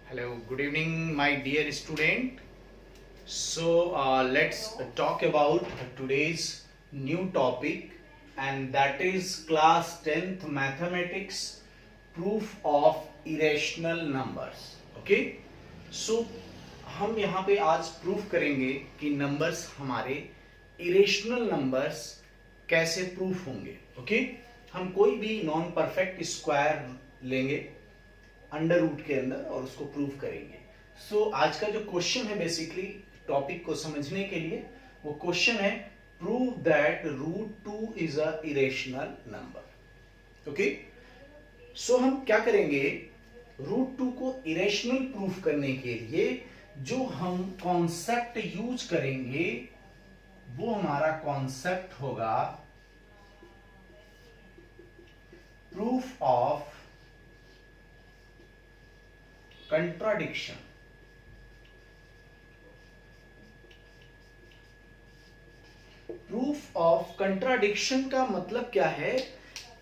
Hello, good evening, my dear student. Let's talk about today's new topic, and that is class 10th mathematics proof of irrational numbers. Okay, so हम यहाँ पे आज proof करेंगे कि numbers हमारे irrational numbers कैसे proof होंगे. Okay, हम कोई भी नॉन परफेक्ट स्क्वायर लेंगे अंडर रूट के अंदर और उसको प्रूव करेंगे. आज का जो क्वेश्चन है बेसिकली टॉपिक को समझने के लिए वो क्वेश्चन है prove that root 2 is a irrational number. Okay, हम क्या करेंगे, रूट 2 को इरेशनल प्रूफ करने के लिए जो हम कॉन्सेप्ट यूज करेंगे वो हमारा कॉन्सेप्ट होगा proof of contradiction. Proof of contradiction का मतलब क्या है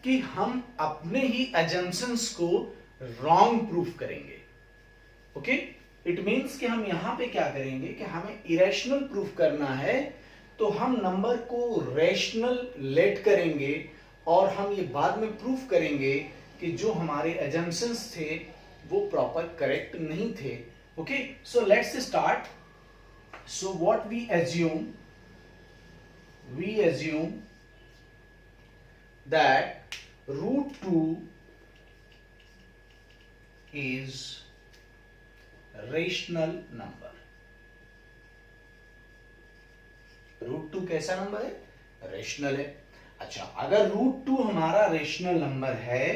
कि हम अपने ही अजम्पशंस को रॉन्ग प्रूफ करेंगे. ओके, इट मींस कि हम यहां पे क्या करेंगे कि हमें इरेशनल प्रूफ करना है तो हम नंबर को रेशनल लेट करेंगे और हम ये बाद में प्रूफ करेंगे कि जो हमारे अजम्पशंस थे वो प्रॉपर करेक्ट नहीं थे. Okay, so let's start. So what we assume that root 2 is rational number. Root 2 कैसा नंबर है? रेशनल है. अच्छा, अगर रूट 2 हमारा रेशनल नंबर है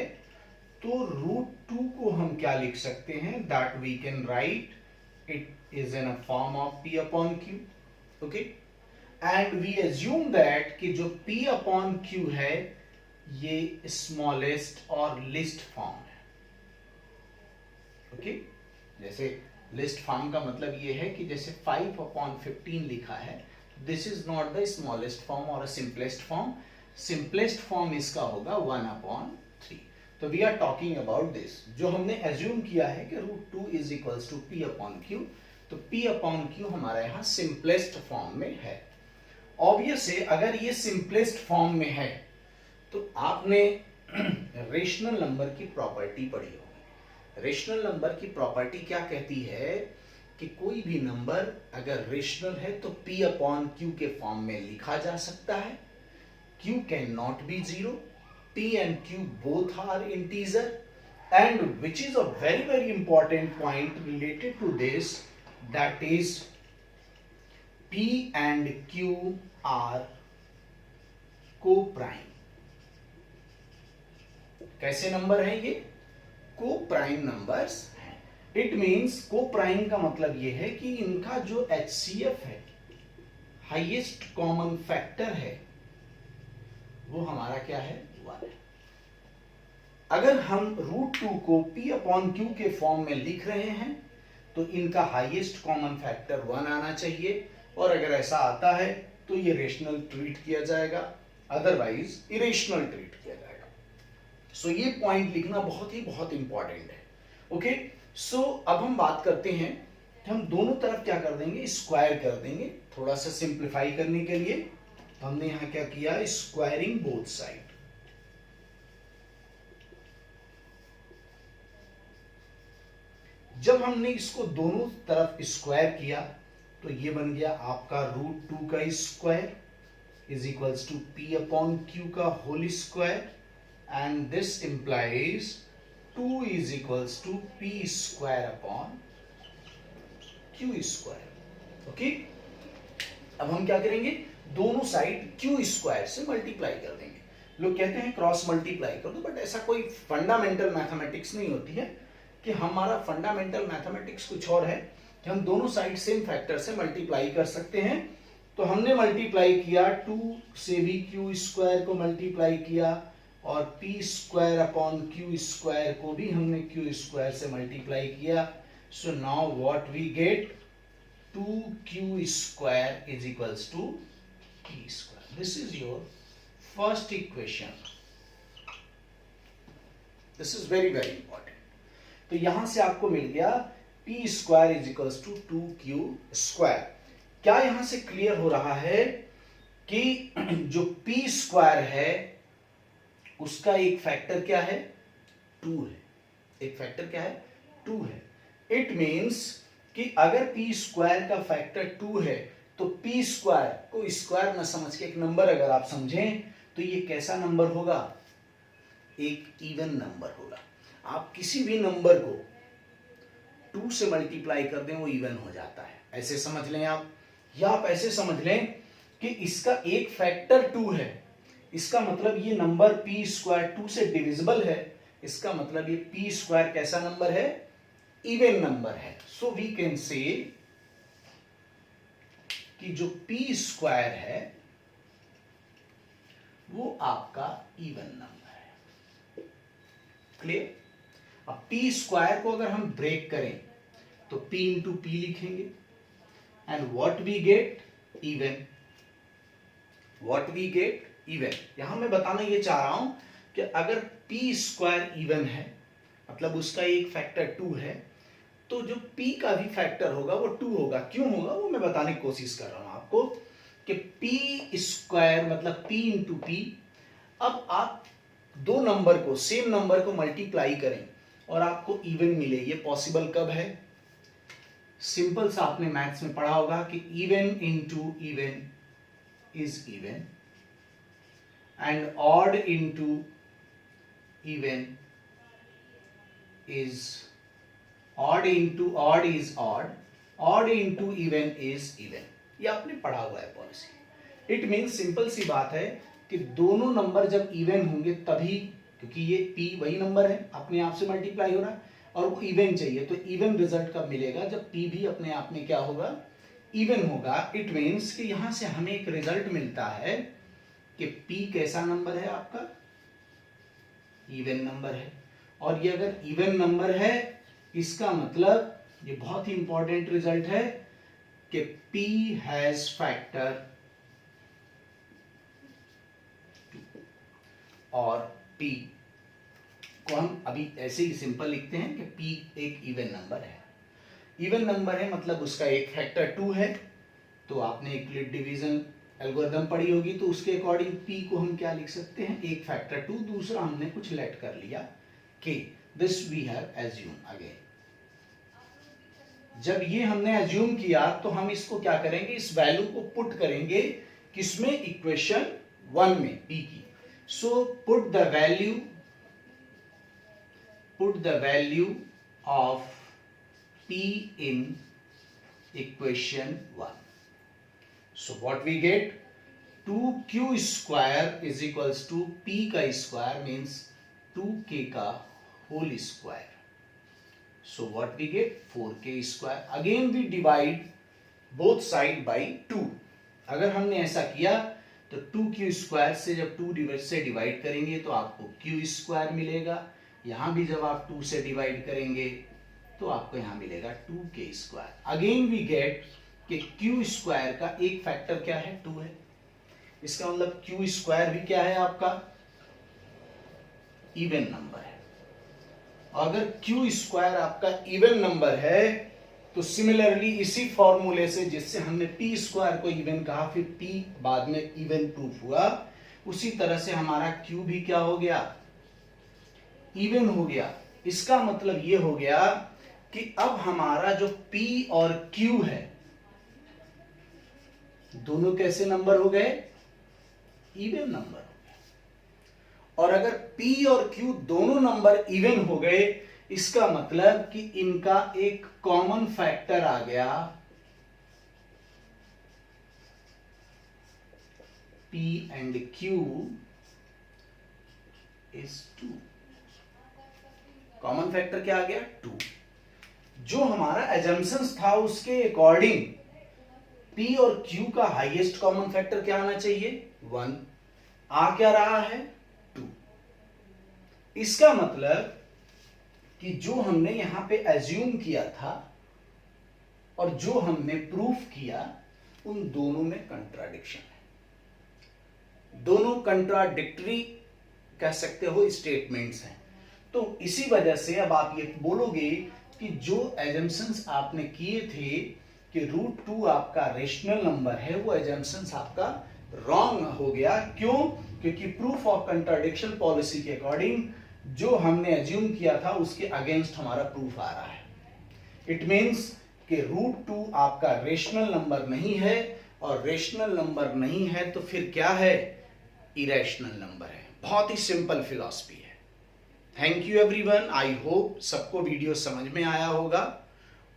तो रूट 2 को हम क्या लिख सकते हैं? That we can write it is in a form of p upon q. Okay, and we assume that कि जो p अपॉन q है ये स्मॉलेस्ट और लिस्ट फॉर्म है. ओके, जैसे लिस्ट फॉर्म का मतलब ये है कि जैसे 5 अपॉन 15 लिखा है, this is not the smallest form और सिंपलेस्ट फॉर्म. सिंपलेस्ट फॉर्म इसका होगा 1 अपॉन 3. तो we are talking about this. जो हमने एज्यूम किया है कि root 2 is equals to p upon q, तो p अपॉन q हमारा यहाँ सिंपलेस्ट फॉर्म में है. ऑब्वियस है अगर ये सिंपलेस्ट फॉर्म में है तो आपने रेशनल नंबर की प्रॉपर्टी पढ़ी होगी. रेशनल नंबर की प्रॉपर्टी क्या कहती है कि कोई भी नंबर अगर रेशनल है तो p अपॉन q के फॉर्म में लिखा जा सकता है. q can not be zero. p and q both are integer, and which is a very important point related to this, that is p and q are co-prime. कैसे number हैं ये? co-prime numbers हैं. It means co-prime का मतलब ये है कि इनका जो HCF है, हाईएस्ट कॉमन फैक्टर है, वो हमारा क्या है? 1 है. अगर हम रूट 2 को p अपॉन q के फॉर्म में लिख रहे हैं तो इनका हाईएस्ट कॉमन फैक्टर 1 आना चाहिए, और अगर ऐसा आता है तो ये रेशनल ट्रीट किया जाएगा, अदरवाइज इरेशनल ट्रीट किया जाएगा. सो ये पॉइंट लिखना बहुत इंपॉर्टेंट है. ओके, सो अब हम बात करते हैं कि हम दोनों तरफ क्या कर देंगे? स्क्वायर कर देंगे. थोड़ा सा सिंप्लीफाई करने के लिए हमने यहां क्या किया? Squaring both side. जब हमने इसको दोनों तरफ स्क्वायर किया तो ये बन गया आपका रूट 2 का square is equals to p upon q का whole square, and this implies 2 is equals to p square upon q square. Okay, अब हम क्या करेंगे? दोनों साइड q स्क्वायर से मल्टीप्लाई कर देंगे. लोग कहते हैं क्रॉस मल्टीप्लाई कर दो, बट ऐसा कोई फंडामेंटल मैथमेटिक्स नहीं होती है कि हमारा फंडामेंटल मैथमेटिक्स कुछ और है कि हम दोनों साइड सेम फैक्टर से मल्टीप्लाई कर सकते हैं. तो हमने मल्टीप्लाई किया 2 से भी q स्क्वायर को मल्टीप्लाई किया, और p square upon q square को भी हमने q स्क्वायर से मल्टीप्लाई किया. So now what we get? 2q square is equals to p square. This is your first equation. This is very important. तो यहां से आपको मिल गया p square is equals to 2q square. क्या यहां से क्लियर हो रहा है कि जो पी स्क्वायर है उसका एक फैक्टर क्या है? 2 है। एक फैक्टर क्या है? 2 है। इट मीन्स कि अगर पी स्क्वायर का फैक्टर 2 है तो पी स्क्वायर को स्क्वायर न समझ के एक नंबर अगर आप समझें तो ये कैसा नंबर होगा? एक इवन नंबर होगा। आप किसी भी नंबर को 2 से मल्टीप्लाई कर दें वो इवन हो जाता है, ऐसे समझ लें आप। या आप ऐसे समझ लें कि इसका एक फैक्टर 2 है, इसका मतलब ये नंबर पी स्क्वायर 2 से डिविजिबल है, इसका मतलब ये पी स्क्वायर कैसा नंबर है? इवन नंबर है। सो वी कैन से कि जो पी स्क्वायर है वो आपका इवन नंबर है। क्लियर? अब पी स्क्वायर को अगर हम ब्रेक करें तो p इंटू पी लिखेंगे and what we get? Even. What we get? Even. यहां मैं बताना ये चाह रहा हूं कि अगर p स्क्वायर इवन है मतलब उसका एक फैक्टर 2 है तो जो p का भी फैक्टर होगा वो 2 होगा। क्यों होगा वो मैं बताने की कोशिश कर रहा हूं आपको कि p स्क्वायर मतलब p इंटू पी। अब आप दो नंबर को, सेम नंबर को मल्टीप्लाई करें और आपको इवन मिले, ये पॉसिबल कब है? सिंपल सा आपने मैथ्स में पढ़ा होगा कि even into even is even and odd into even is odd into odd is odd, odd into even is even. ये आपने पढ़ा हुआ है पॉलिसी। इट मीन्स सिंपल सी बात है कि दोनों नंबर जब इवन होंगे तभी, क्योंकि ये p वही नंबर है अपने आप से मल्टीप्लाई हो रहा है और वो इवन चाहिए, तो इवन रिजल्ट कब मिलेगा? जब p भी अपने आप में क्या होगा? इवन होगा। इट मीन्स कि यहां से हमें एक रिजल्ट मिलता है कि p कैसा नंबर है आपका? इवन नंबर है। और ये अगर इवन नंबर है इसका मतलब ये बहुत ही इंपॉर्टेंट रिजल्ट है कि p हैज फैक्टर और p को हम अभी ऐसे ही सिंपल लिखते हैं कि p एक इवन नंबर है। इवन नंबर है मतलब उसका एक फैक्टर 2 है। तो आपने यूक्लिड डिवीजन एल्गोरिथम पढ़ी होगी तो उसके अकॉर्डिंग p को हम क्या लिख सकते हैं? एक फैक्टर 2, दूसरा हमने कुछ लेट कर लिया k। This we have assume again. जब ये हमने एज्यूम किया तो हम इसको क्या करेंगे? इस वैल्यू को पुट करेंगे किसमें? इक्वेशन 1 में p की। So put the value of p in equation 1. So what we get? 2q square is equals to p का square means 2k का whole square. So what we get? 4k square. Again we divide both side by 2. अगर हमने ऐसा किया तो 2q square से जब 2 से डिवाइड करेंगे तो आपको q स्क्वायर मिलेगा। यहां भी जब आप 2 से डिवाइड करेंगे तो आपको यहां मिलेगा 2k square. Again we get कि q स्क्वायर का एक फैक्टर क्या है? 2 है। इसका मतलब q स्क्वायर भी क्या है आपका? इवन नंबर है। अगर q स्क्वायर आपका इवन नंबर है तो सिमिलरली इसी फॉर्मूले से जिससे हमने p स्क्वायर को इवन कहा फिर p बाद में इवन प्रूफ हुआ, उसी तरह से हमारा q भी क्या हो गया? इवन हो गया। इसका मतलब ये हो गया कि अब हमारा जो p और q है दोनों कैसे नंबर हो गए? इवन नंबर हो गए। और अगर p और q दोनों नंबर इवन हो गए इसका मतलब कि इनका एक कॉमन फैक्टर आ गया p and q is 2। Common factor क्या आ गया? 2। जो हमारा एजम्पशंस था उसके अकॉर्डिंग p और q का हाईएस्ट कॉमन फैक्टर क्या आना चाहिए? 1। आ क्या रहा है? 2। इसका मतलब कि जो हमने यहां पे एज्यूम किया था और जो हमने प्रूफ किया उन दोनों में कंट्राडिक्शन है। दोनों कंट्राडिक्टरी कह सकते हो स्टेटमेंट्स हैं। तो इसी वजह से अब आप ये बोलोगे कि जो एजम्पशंस आपने किए थे कि रूट 2 आपका रेशनल नंबर है, वो एजम्पशंस आपका रॉन्ग हो गया। क्यों? क्योंकि प्रूफ ऑफ कंट्राडिक्शन पॉलिसी के अकॉर्डिंग जो हमने एज्यूम किया था उसके अगेंस्ट हमारा प्रूफ आ रहा है। इट मीन्स कि रूट 2 आपका रेशनल नंबर नहीं है, और रेशनल नंबर नहीं है तो फिर क्या है? इरेशनल नंबर है। बहुत ही सिंपल फिलॉसफी है। Thank you everyone. I hope सबको वीडियो समझ में आया होगा,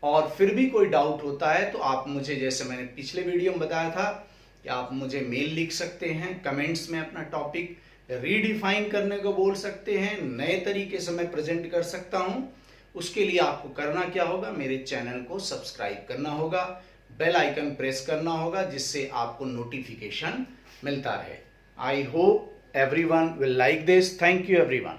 और फिर भी कोई डाउट होता है तो आप मुझे, जैसे मैंने पिछले वीडियो में बताया था, कि आप मुझे मेल लिख सकते हैं, कमेंट्स में अपना टॉपिक रीडिफाइन करने को बोल सकते हैं, नए तरीके से मैं प्रेजेंट कर सकता हूं। उसके लिए आपको करना क्या होगा? मेरे चैनल को सब्सक्राइब करना होगा, बेल आइकन प्रेस करना होगा, जिससे आपको नोटिफिकेशन मिलता रहे। I hope everyone will like this. Thank you everyone.